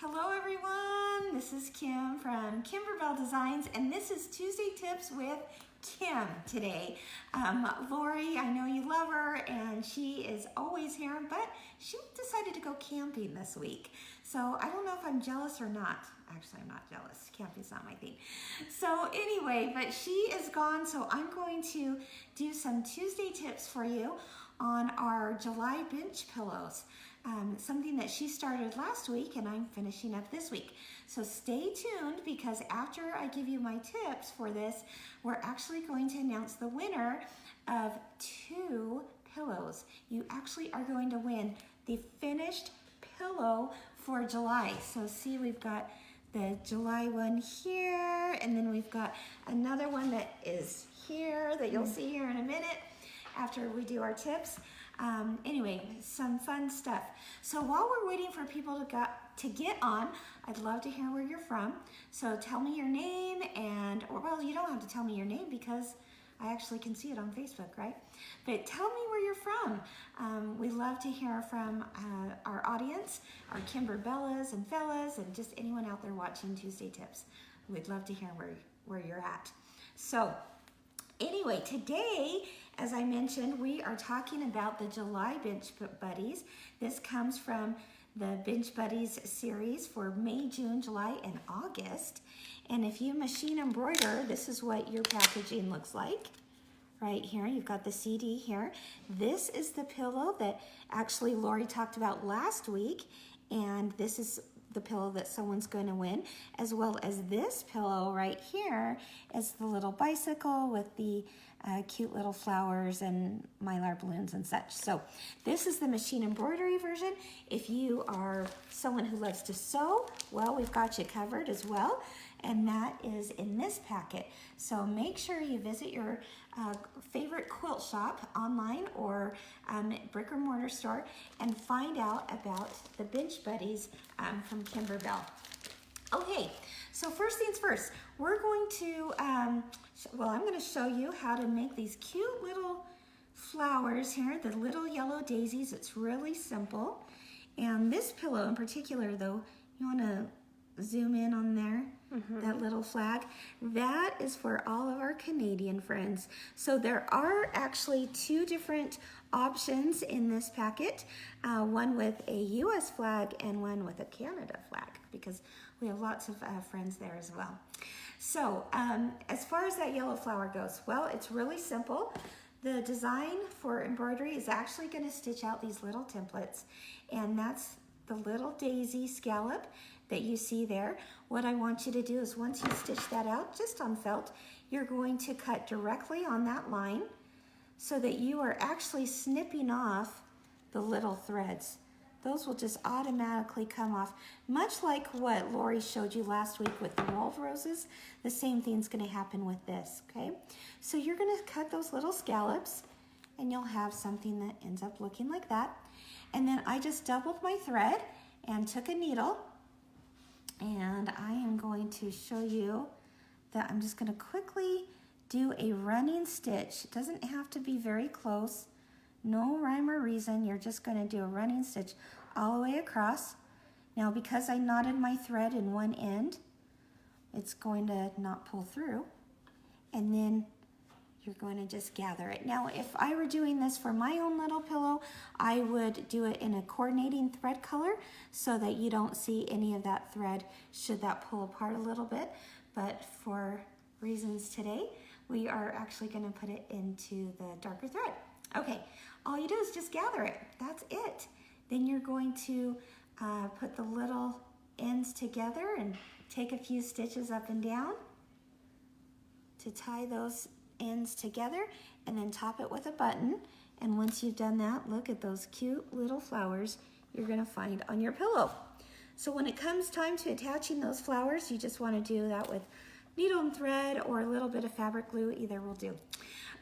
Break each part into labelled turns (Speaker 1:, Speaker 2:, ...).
Speaker 1: Hello everyone, this is Kim from Kimberbell Designs, and this is Tuesday Tips with Kim today. Lori, I know you love her and she is always here, but she decided to go camping this week. So I don't know if I'm jealous or not. Actually, I'm not jealous. Camping's not my thing. So anyway, but she is gone, so I'm going to do some Tuesday tips for you on our July bench pillows. Something that she started last week and I'm finishing up this week. So stay tuned because after I give you my tips for this, we're actually going to announce the winner of 2 pillows. You actually are going to win the finished pillow for July. So see, we've got the July one here, and then we've got another one that is here that you'll see here in a minute after we do our tips. Anyway, some fun stuff. So while we're waiting for people to get on, I'd love to hear where you're from. So tell me your name well, you don't have to tell me your name because I actually can see it on Facebook, right? But tell me where you're from. We love to hear from our audience, our Kimberbellas and fellas, and just anyone out there watching Tuesday Tips. We'd love to hear where you're at. So anyway, today, as I mentioned, we are talking about the July Bench Buddies. This comes from the Bench Buddies series for May, June, July, and August. And if you machine embroider, this is what your packaging looks like. Right here, you've got the CD here. This is the pillow that actually Lori talked about last week, and this is the pillow that someone's going to win, as well as this pillow right here is the little bicycle with the cute little flowers and mylar balloons and such. So this is the machine embroidery version. If you are someone who loves to sew, well, we've got you covered as well, and that is in this packet. So make sure you visit your favorite quilt shop online or brick or mortar store and find out about the Bench Buddies from Kimberbell. Okay, so first things first, we're going to, I'm going to show you how to make these cute little flowers here, the little yellow daisies. It's really simple. And this pillow in particular, though, you want to zoom in on there, that little flag. That is for all of our Canadian friends. So there are actually 2 different options in this packet, one with a US flag and one with a Canada flag, because we have lots of friends there as well. So as far as that yellow flower goes, well, it's really simple. The design for embroidery is actually going to stitch out these little templates, and that's the little daisy scallop that you see there. What I want you to do is once you stitch that out just on felt, you're going to cut directly on that line so that you are actually snipping off the little threads. Those will just automatically come off, much like what Lori showed you last week with the wolf roses. The same thing's going to happen with this, okay? So you're going to cut those little scallops and you'll have something that ends up looking like that. And then I just doubled my thread and took a needle, and I am going to show you that I'm just going to quickly do a running stitch. It doesn't have to be very close. No rhyme or reason. You're just going to do a running stitch all the way across. Now, because I knotted my thread in one end, it's going to not pull through. And then you're going to just gather it. Now, if I were doing this for my own little pillow, I would do it in a coordinating thread color so that you don't see any of that thread should that pull apart a little bit. But for reasons today, we are actually going to put it into the darker thread. Okay, all you do is just gather it. That's it. Then you're going to put the little ends together and take a few stitches up and down to tie those ends together, and then top it with a button. And once you've done that, look at those cute little flowers you're going to find on your pillow. So when it comes time to attaching those flowers, you just want to do that with needle and thread or a little bit of fabric glue. Either will do.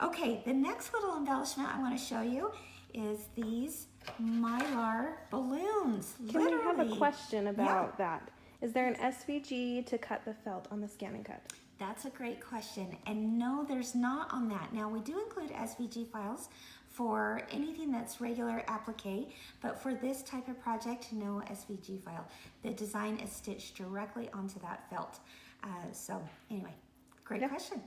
Speaker 1: Okay, the next little embellishment I want to show you is these mylar balloons.
Speaker 2: Can we have a question about that? Is there an SVG to cut the felt on the Scan and Cut?
Speaker 1: That's a great question. And no, there's not on that. Now, we do include SVG files for anything that's regular applique, but for this type of project, no SVG file. The design is stitched directly onto that felt. So anyway, great question.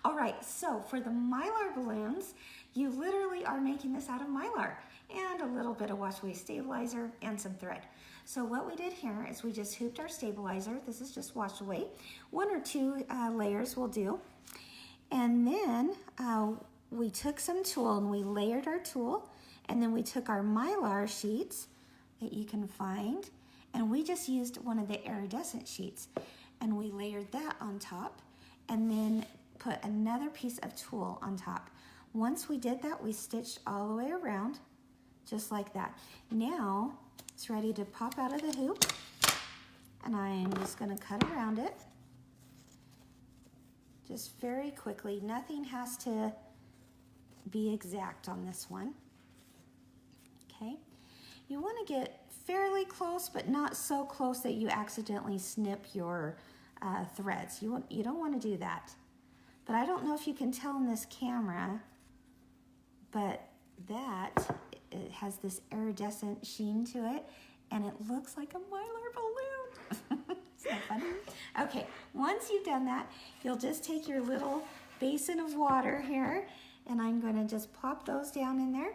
Speaker 1: All right, so for the Mylar balloons, you literally are making this out of Mylar and a little bit of wash away stabilizer and some thread. So what we did here is we just hooped our stabilizer. This is just wash away. 1 or 2 layers will do. And then we took some tulle and we layered our tulle, and then we took our Mylar sheets that you can find, and we just used one of the iridescent sheets, and we layered that on top, and then put another piece of tulle on top. Once we did that, we stitched all the way around, just like that. Now it's ready to pop out of the hoop, and I'm just going to cut around it. Just very quickly. Nothing has to be exact on this one. Okay. You want to get fairly close, but not so close that you accidentally snip your threads. You don't want to do that. But I don't know if you can tell in this camera, but it has this iridescent sheen to it, and it looks like a Mylar balloon. Isn't that funny? Okay, once you've done that, you'll just take your little basin of water here, and I'm going to just plop those down in there.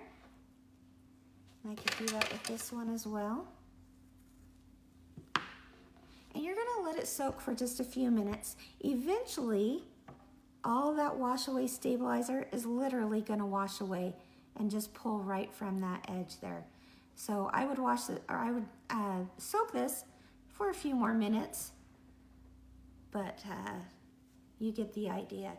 Speaker 1: I could do that with this one as well. And you're going to let it soak for just a few minutes. Eventually, all that wash away stabilizer is literally going to wash away and just pull right from that edge there. So I would soak this for a few more minutes, but you get the idea.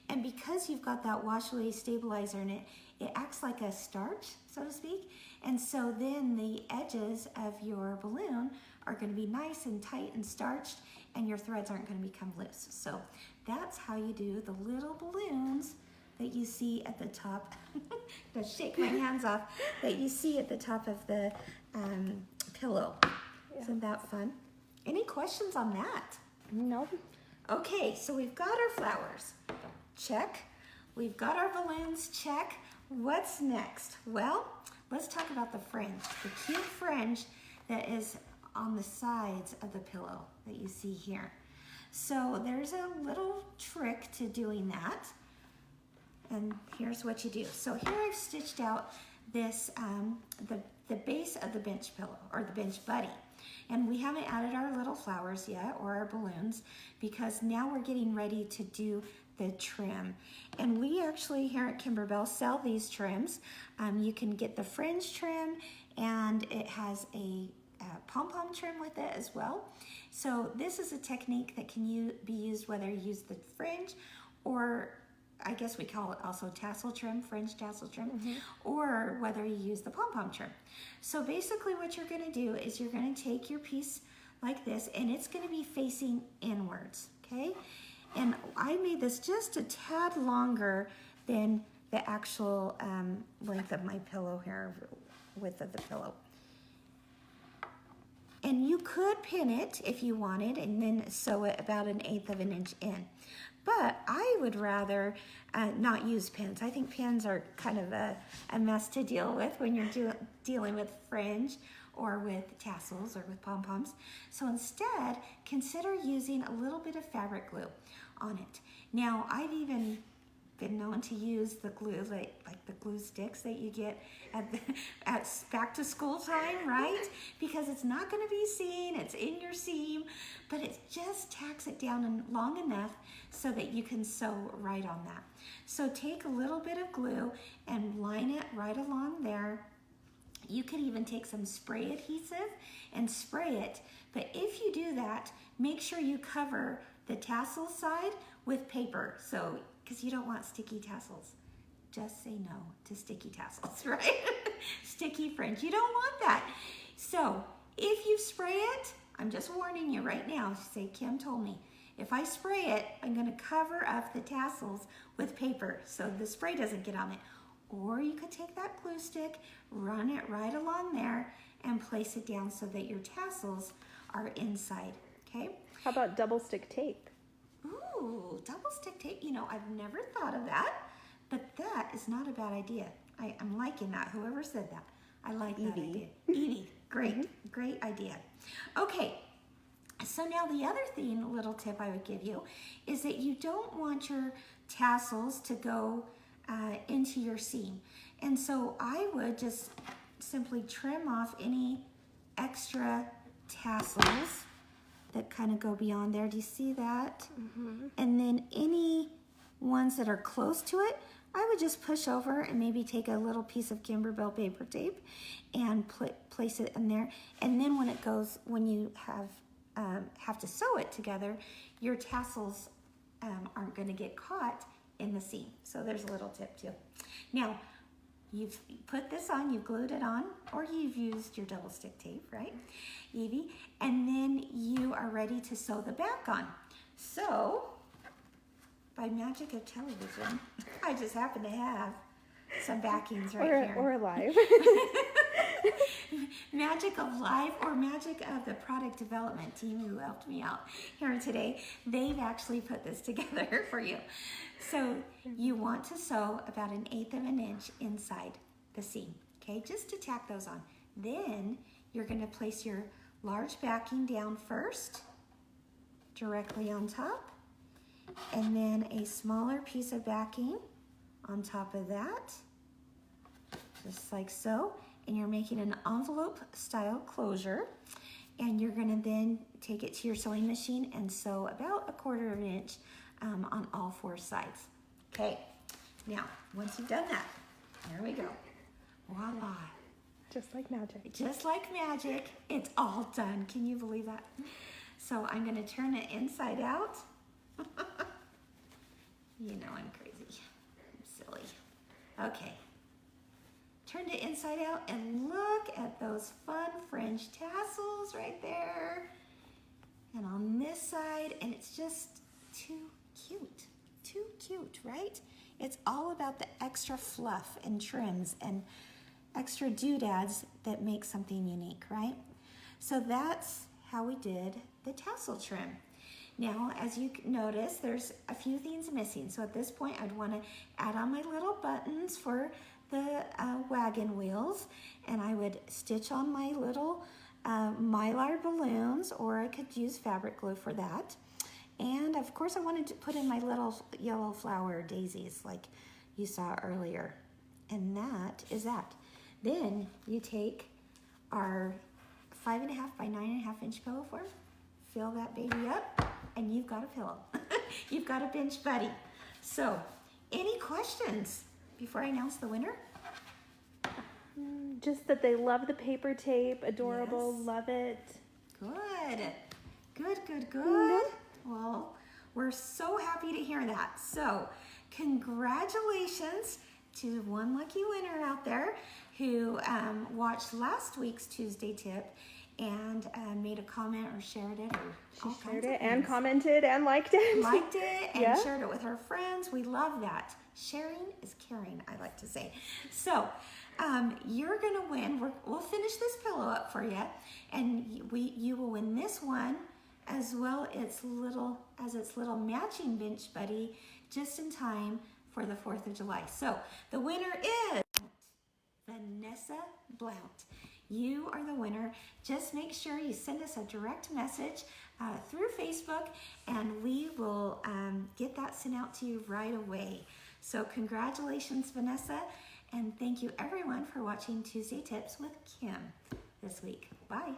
Speaker 1: And because you've got that wash away stabilizer in it, it acts like a starch, so to speak. And so then the edges of your balloon are going to be nice and tight and starched, and your threads aren't going to become loose. So that's how you do the little balloons that you see at the top. To shake my hands off, that you see at the top of the pillow. Yeah. Isn't that fun? Any questions on that?
Speaker 2: No.
Speaker 1: Okay, so we've got our flowers. Check. We've got our balloons. Check. What's next? Well, let's talk about the fringe. The cute fringe that is on the sides of the pillow that you see here. So there's a little trick to doing that. And here's what you do. So here I've stitched out this, the base of the bench pillow, or the bench buddy. And we haven't added our little flowers yet, or our balloons, because now we're getting ready to do the trim. And we actually here at Kimberbell sell these trims. You can get the fringe trim, and it has a pom-pom trim with it as well. So this is a technique that can be used whether you use the fringe, or I guess we call it also tassel trim, fringe tassel trim, or whether you use the pom-pom trim. So basically what you're going to do is you're going to take your piece like this, and it's going to be facing inwards, okay? And I made this just a tad longer than the actual length of my pillow here, width of the pillow. And you could pin it if you wanted, and then sew it about 1/8 of an inch in. But I would rather not use pins. I think pins are kind of a mess to deal with when you're dealing with fringe or with tassels or with pom-poms. So instead, consider using a little bit of fabric glue on it. Now, I've even been known to use the glue, like the glue sticks that you get at back to school time, right? Because it's not going to be seen, it's in your seam, but it just tacks it down long enough so that you can sew right on that. So take a little bit of glue and line it right along there. You could even take some spray adhesive and spray it, but if you do that, make sure you cover the tassel side with paper, so because you don't want sticky tassels. Just say no to sticky tassels, right? Sticky fringe, you don't want that. So if you spray it, I'm just warning you right now, say Kim told me, if I spray it, I'm gonna cover up the tassels with paper so the spray doesn't get on it. Or you could take that glue stick, run it right along there, and place it down so that your tassels are inside, okay?
Speaker 2: How about double stick tape?
Speaker 1: Ooh, double stick tape. You know, I've never thought of that, but that is not a bad idea. I'm liking that. Whoever said that. I like that
Speaker 2: Evie.
Speaker 1: idea. Evie, great, great idea. Okay, so now the other little tip I would give you is that you don't want your tassels to go into your seam. And so I would just simply trim off any extra tassels that kind of go beyond there. Do you see that? And then any ones that are close to it, I would just push over and maybe take a little piece of Kimberbell paper tape and place it in there. And then when you have to sew it together, your tassels aren't going to get caught in the seam. So there's a little tip too. Now, you've put this on, you've glued it on, or you've used your double stick tape, right, Evie? And then you are ready to sew the back on. So, by magic of television, I just happen to have some backings right here.
Speaker 2: Or live.
Speaker 1: Magic of live or magic of the product development team who helped me out here today. They've actually put this together for you. So you want to sew about 1/8 of an inch inside the seam, okay, just to tack those on. Then you're going to place your large backing down first, directly on top, and then a smaller piece of backing on top of that, just like so. And you're making an envelope style closure, and you're going to then take it to your sewing machine and sew about 1/4 of an inch on all 4 sides. Okay, now once you've done that, there we go. Voila.
Speaker 2: Just like magic.
Speaker 1: Just like magic, it's all done. Can you believe that? So I'm going to turn it inside out. You know I'm crazy. I'm silly. Okay. Turn it inside out and look at those fun fringe tassels right there. And on this side, and it's just too cute, right? It's all about the extra fluff and trims and extra doodads that make something unique, right? So that's how we did the tassel trim. Now, as you notice, there's a few things missing. So at this point, I'd want to add on my little buttons for the wagon wheels, and I would stitch on my little mylar balloons, or I could use fabric glue for that. And of course I wanted to put in my little yellow flower daisies like you saw earlier. And that is that. Then you take our 5.5 by 9.5 inch pillow form, fill that baby up, and you've got a pillow. You've got a bench buddy. So, any questions before I announce the winner?
Speaker 2: Just that they love the paper tape, adorable,
Speaker 1: Yes.
Speaker 2: love it.
Speaker 1: Good. Well, we're so happy to hear that. So, congratulations to one lucky winner out there who watched last week's Tuesday tip and made a comment or shared it. Or
Speaker 2: She shared it and commented and liked it.
Speaker 1: Liked it and
Speaker 2: Yeah.
Speaker 1: shared it with her friends. We love that. Sharing is caring, I like to say. So, you're gonna win. We'll finish this pillow up for you, and you will win this one as well as its little matching bench buddy, just in time for the 4th of July. So the winner is Vanessa Blount. You are the winner. Just make sure you send us a direct message through Facebook, and we will get that sent out to you right away. So congratulations, Vanessa, and thank you everyone for watching Tuesday Tips with Kim this week. Bye.